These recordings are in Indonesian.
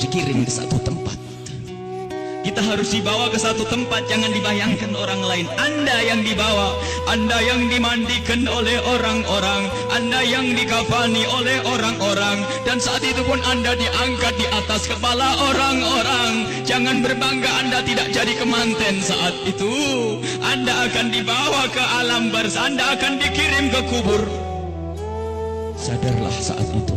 dikirim ke satu tempat. Kita harus dibawa ke satu tempat, jangan dibayangkan orang lain. Anda yang dibawa, Anda yang dimandikan oleh orang-orang, Anda yang dikafani oleh orang-orang, dan saat itu pun Anda diangkat di atas kepala orang-orang. Jangan berbangga Anda tidak jadi kemanten saat itu. Anda akan dibawa ke alam barzah, Anda akan dikirim ke kubur. Sadarlah saat itu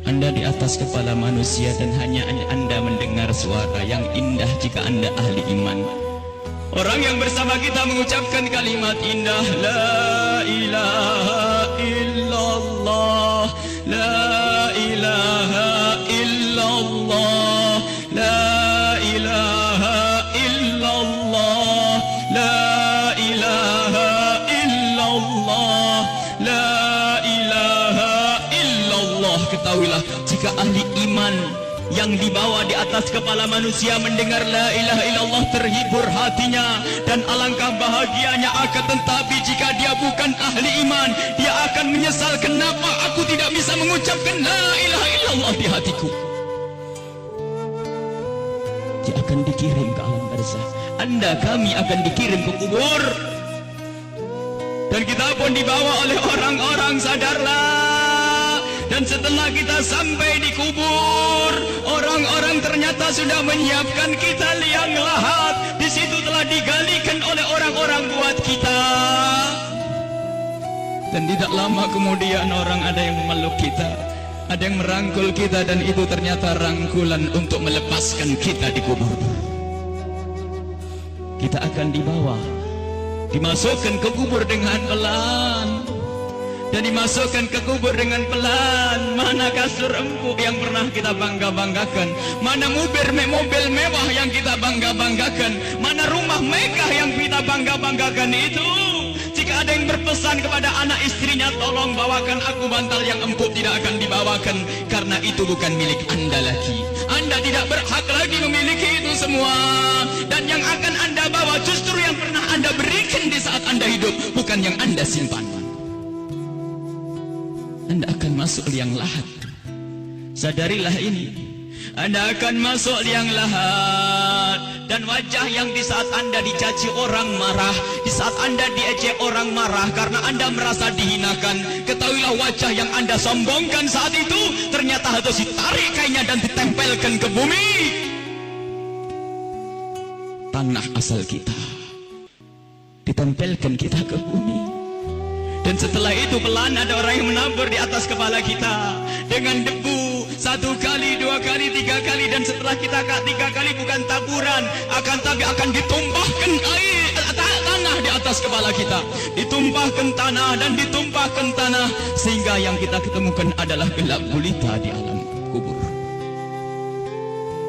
Anda di atas kepala manusia dan hanya Anda mendengar suara yang indah jika Anda ahli iman. Orang yang bersama kita mengucapkan kalimat indah, La ilaha illallah, La ilaha illallah, La ilaha illallah, La ilaha illallah, La ilaha illallah. Ketahuilah, jika ahli iman yang dibawa di atas kepala manusia mendengar la ilaha illallah, terhibur hatinya dan alangkah bahagianya. Akan tetapi jika dia bukan ahli iman, dia akan menyesal, kenapa aku tidak bisa mengucapkan la ilaha illallah di hatiku. Dia akan dikirim ke alam barzah. Anda, kami akan dikirim ke kubur, dan kita pun dibawa oleh orang-orang. Sadarlah. Dan setelah kita sampai di kubur, orang-orang ternyata sudah menyiapkan kita liang lahat. Di situ telah digalikan oleh orang-orang buat kita. Dan tidak lama kemudian orang ada yang memeluk kita, ada yang merangkul kita, dan itu ternyata rangkulan untuk melepaskan kita di kubur. Kita akan dibawa, dimasukkan ke kubur dengan pelan. Dan dimasukkan ke kubur dengan pelan. Mana kasur empuk yang pernah kita bangga-banggakan? Mana mobil mewah yang kita bangga-banggakan? Mana rumah megah yang kita bangga-banggakan itu? Jika ada yang berpesan kepada anak istrinya, tolong bawakan aku bantal yang empuk, tidak akan dibawakan, karena itu bukan milik Anda lagi. Anda tidak berhak lagi memiliki itu semua. Dan yang akan Anda bawa justru yang pernah Anda berikan di saat Anda hidup, bukan yang Anda simpan. Anda akan masuk liang lahat. Sadarilah ini. Anda akan masuk liang lahat. Dan wajah yang di saat Anda dicaci orang marah, di saat Anda diejek orang marah karena Anda merasa dihinakan, ketahuilah wajah yang Anda sombongkan saat itu ternyata harus ditarik kainnya dan ditempelkan ke bumi, tanah asal kita. Ditempelkan kita ke bumi. Dan setelah itu pelan ada orang yang menabur di atas kepala kita dengan debu, 1 kali, 2 kali, 3 kali, dan setelah kita 3 kali bukan taburan, tapi akan ditumpahkan air tanah di atas kepala kita, ditumpahkan tanah dan ditumpahkan tanah, sehingga yang kita ketemukan adalah gelap gulita di alam kubur.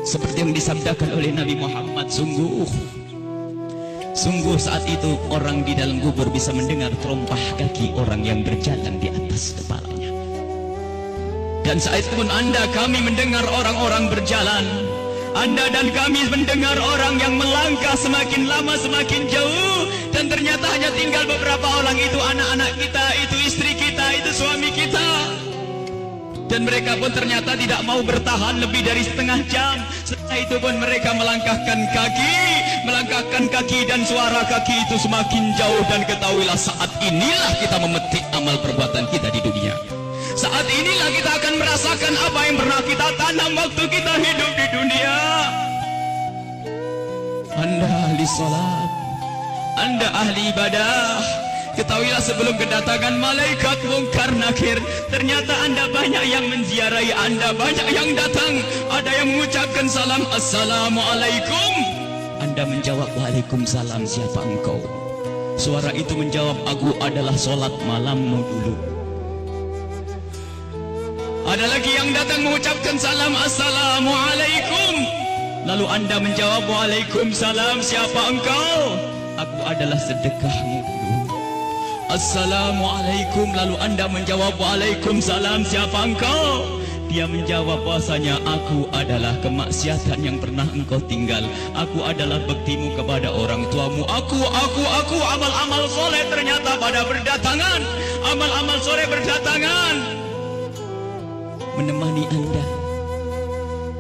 Seperti yang disabdakan oleh Nabi Muhammad, sungguh saat itu orang di dalam kubur bisa mendengar terompah kaki orang yang berjalan di atas kepalanya. Dan saat itu pun Anda, kami mendengar orang-orang berjalan. Anda dan kami mendengar orang yang melangkah semakin lama semakin jauh. Dan ternyata hanya tinggal beberapa orang, itu anak-anak kita, itu istri kita, itu suami kita. Dan mereka pun ternyata tidak mau bertahan lebih dari setengah jam. Setelah itu pun mereka melangkahkan kaki, dan suara kaki itu semakin jauh. Dan ketahuilah, saat inilah kita memetik amal perbuatan kita di dunia. Saat inilah kita akan merasakan apa yang pernah kita tanam waktu kita hidup di dunia. Anda ahli salat, Anda ahli ibadah. Ketahuilah, sebelum kedatangan malaikat mungkar nakir, ternyata Anda banyak yang menziarahi Anda, banyak yang datang. Ada yang mengucapkan salam, Assalamualaikum. Anda menjawab, Waalaikumsalam, siapa engkau? Suara itu menjawab, aku adalah solat malammu dulu. Ada lagi yang datang mengucapkan salam, Assalamualaikum. Lalu Anda menjawab, Waalaikumsalam, siapa engkau? Aku adalah sedekahmu dulu. Assalamualaikum. Lalu Anda menjawab, Waalaikumsalam, siapa engkau? Dia menjawab bahasanya, aku adalah kemaksiatan yang pernah engkau tinggal. Aku adalah baktimu kepada orang tuamu. Aku, amal-amal soleh ternyata pada berdatangan. Amal-amal soleh berdatangan menemani Anda.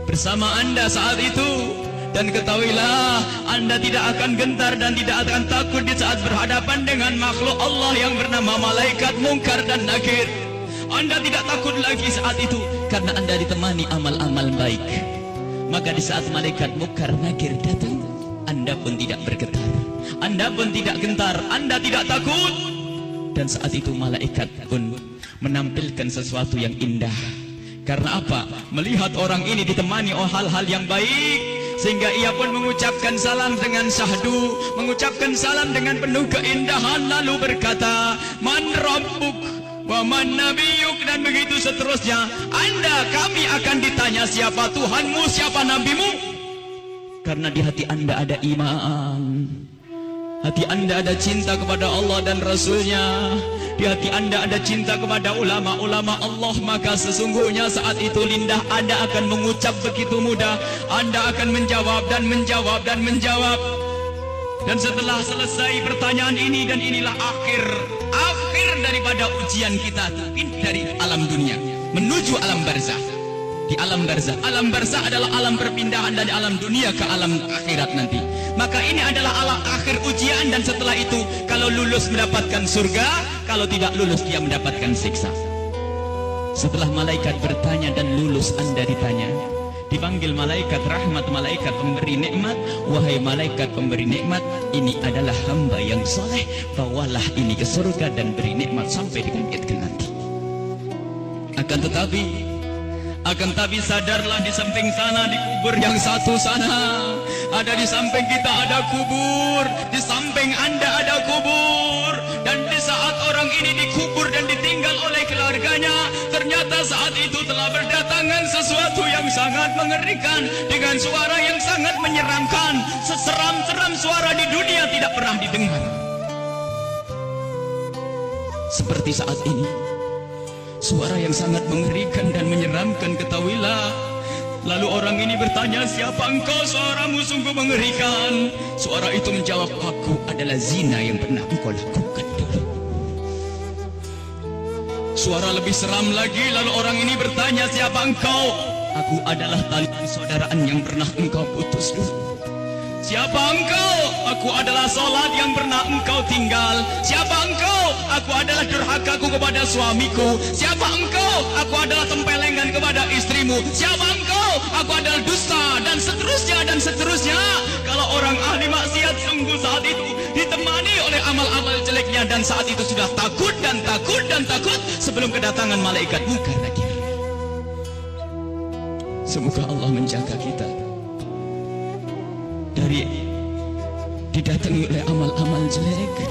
bersama Anda saat itu. Dan ketahuilah, Anda tidak akan gentar dan tidak akan takut di saat berhadapan dengan makhluk Allah yang bernama malaikat Munkar dan Nakir. Anda tidak takut lagi saat itu karena Anda ditemani amal-amal baik. Maka di saat malaikat Munkar Nakir datang, Anda pun tidak bergetar, Anda pun tidak gentar, Anda tidak takut. Dan saat itu malaikat pun menampilkan sesuatu yang indah. Karena apa? Melihat orang ini ditemani oleh hal-hal yang baik, sehingga ia pun mengucapkan salam dengan syahdu, mengucapkan salam dengan penuh keindahan, lalu berkata, Man Rabbuk wa man nabiyuk, dan begitu seterusnya. Anda, kami akan ditanya siapa Tuhanmu, siapa nabimu. Karena di hati Anda ada iman, hati Anda ada cinta kepada Allah dan Rasulnya, di hati Anda ada cinta kepada ulama-ulama Allah. Maka sesungguhnya saat itu lidah Anda akan mengucap begitu mudah. Anda akan menjawab dan menjawab dan menjawab. Dan setelah selesai pertanyaan ini, dan inilah akhir daripada ujian kita dari alam dunia menuju alam barzah. Di alam barzah adalah alam perpindahan dari alam dunia ke alam akhirat nanti. Maka ini adalah alam akhir ujian, dan setelah itu kalau lulus mendapatkan surga, kalau tidak lulus dia mendapatkan siksa. Setelah malaikat bertanya dan lulus, Anda ditanya, dipanggil malaikat rahmat, malaikat pemberi nikmat. Wahai malaikat pemberi nikmat, ini adalah hamba yang soleh, bawalah ini ke surga dan beri nikmat sampai dibangkitkan nanti. Akan tapi sadarlah, di samping sana, di kubur yang satu sana, ada di samping kita ada kubur, di samping Anda ada kubur. Dan di saat orang ini dikubur dan ditinggal oleh keluarganya, ternyata saat itu telah berdatangan sesuatu yang sangat mengerikan, dengan suara yang sangat menyeramkan. Seseram-seram suara di dunia tidak pernah didengar seperti saat ini. Suara yang sangat mengerikan dan menyeramkan, ketahuilah. Lalu orang ini bertanya, siapa engkau? Suaramu sungguh mengerikan. Suara itu menjawab, aku adalah zina yang pernah engkau lakukan dulu. Suara lebih seram lagi, lalu orang ini bertanya, siapa engkau? Aku adalah tali persaudaraan yang pernah engkau putus dulu. Siapa engkau? Aku adalah salat yang pernah engkau tinggal. Siapa engkau? Aku adalah durhakaku kepada suamiku. Siapa engkau? Aku adalah tempelengan kepada istrimu. Siapa engkau? Aku adalah dusta, dan seterusnya dan seterusnya. Kalau orang ahli maksiat sungguh saat itu ditemani oleh amal-amal jeleknya, dan saat itu sudah takut dan takut dan takut sebelum kedatangan malaikat Munkar Nakir. Semoga Allah menjaga kita dari didatangi oleh amal-amal jelek.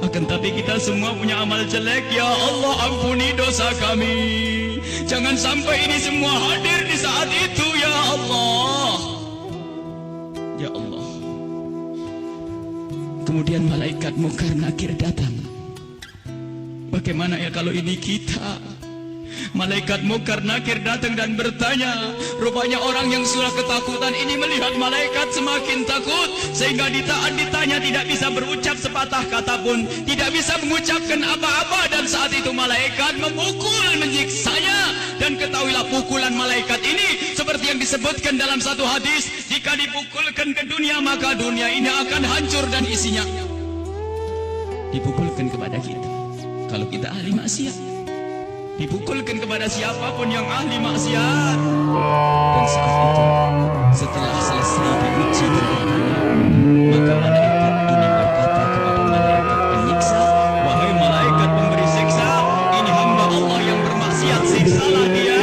Akan tapi kita semua punya amal jelek. Ya Allah, ampuni dosa kami. Jangan sampai ini semua hadir di saat itu, ya Allah. Ya Allah. Kemudian malaikat Munkar Nakir datang. Bagaimana ya kalau ini kita? Malaikat Munkar Nakir datang dan bertanya. Rupanya orang yang sudah ketakutan ini melihat malaikat semakin takut, sehingga ditanya tidak bisa berucap sepatah kata pun, tidak bisa mengucapkan apa-apa. Dan saat itu malaikat memukul, menyiksanya. Dan ketahuilah, pukulan malaikat ini seperti yang disebutkan dalam satu hadis, jika dipukulkan ke dunia, maka dunia ini akan hancur dan isinya. Dipukulkan kepada kita kalau kita ahli maksiat, dipukulkan kepada siapapun yang ahli maksiat. Dan saat itu, setelah selesai diuji kepadanya, maka malaikat ini berkata kepada malaikat penyiksa, wahai malaikat pemberi siksa, ini hamba Allah yang bermaksiat, siksalah dia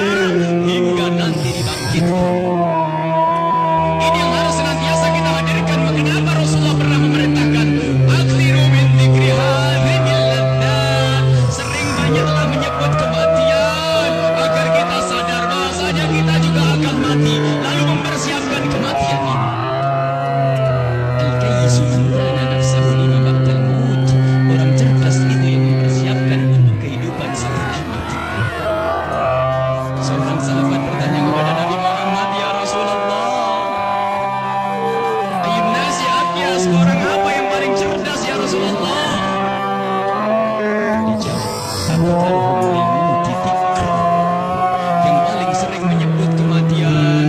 hingga nanti dibangkitkan. Ini yang harus senantiasa kita hadirkan. Kenapa Rasulullah pernah memerintahkan, akhliru min dzikri hadhil laddat, sering banyaklah menyebut kematian, agar kita sadar bahwasanya kita juga akan mati, lalu mempersiapkan kematian ini. Al-kayyisu man dana nafsahu lima ba'dal maut. Orang cerdas itu yang mempersiapkan untuk kehidupan setelah mati. Seorang sahabat bertanya kepada Nabi Muhammad, ya Rasulullah, ayyun nasi akyas, orang apa yang paling cerdas ya Rasulullah? Dijawab, yang paling sering menyebut kematian,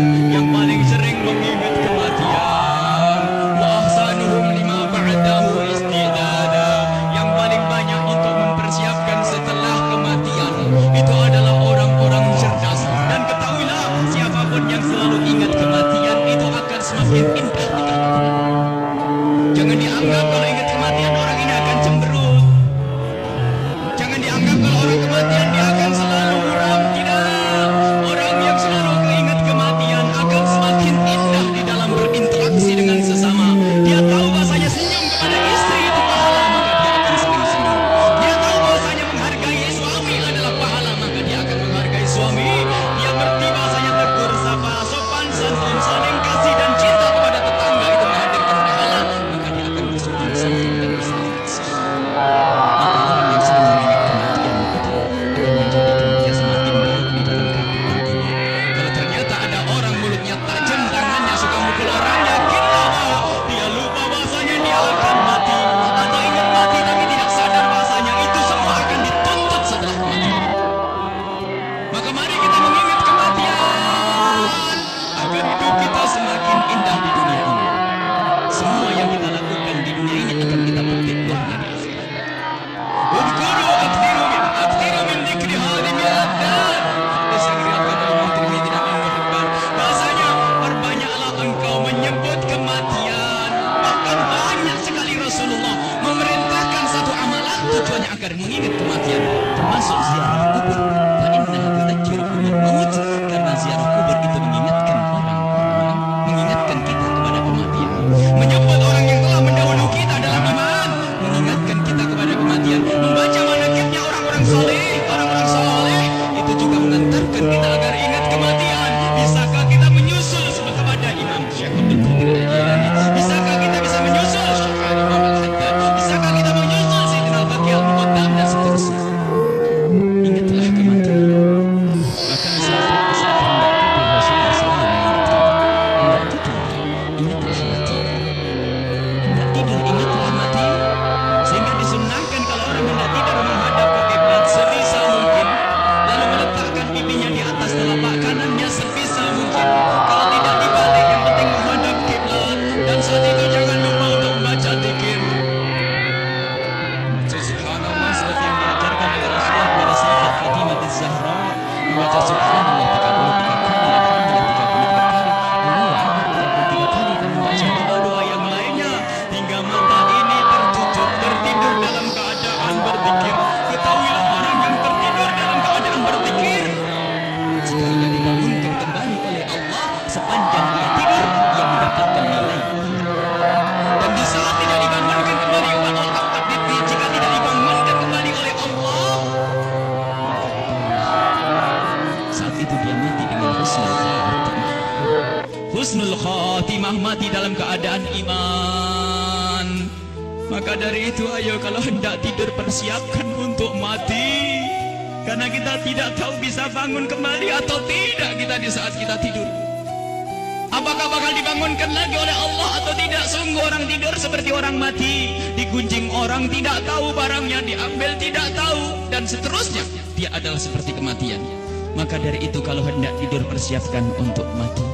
husnul khatimah, mati dalam keadaan iman. Maka dari itu ayo kalau hendak tidur persiapkan untuk mati, karena kita tidak tahu bisa bangun kembali atau tidak kita di saat kita tidur. Apakah bakal dibangunkan lagi oleh Allah atau tidak? Sungguh orang tidur seperti orang mati, digunjing orang tidak tahu, barangnya diambil tidak tahu, dan seterusnya. Dia adalah seperti kematian. Maka dari itu kalau hendak tidur persiapkan untuk mati.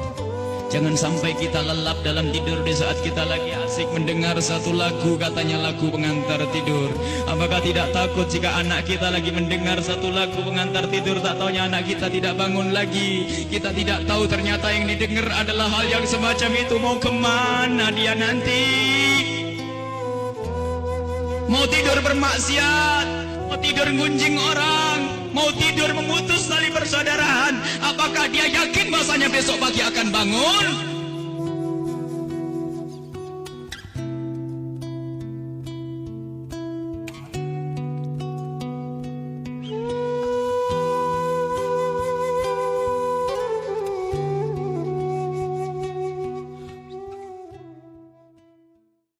Jangan sampai kita lelap dalam tidur di saat kita lagi asik mendengar satu lagu, katanya lagu pengantar tidur. Apakah tidak takut jika anak kita lagi mendengar satu lagu pengantar tidur, tak taunya anak kita tidak bangun lagi. Kita tidak tahu ternyata yang didengar adalah hal yang semacam itu. Mau kemana dia nanti? Mau tidur bermaksiat, mau tidur gunjing orang, mau tidur memutus tali persaudaraan. Apakah dia yakin bahasanya besok pagi akan bangun?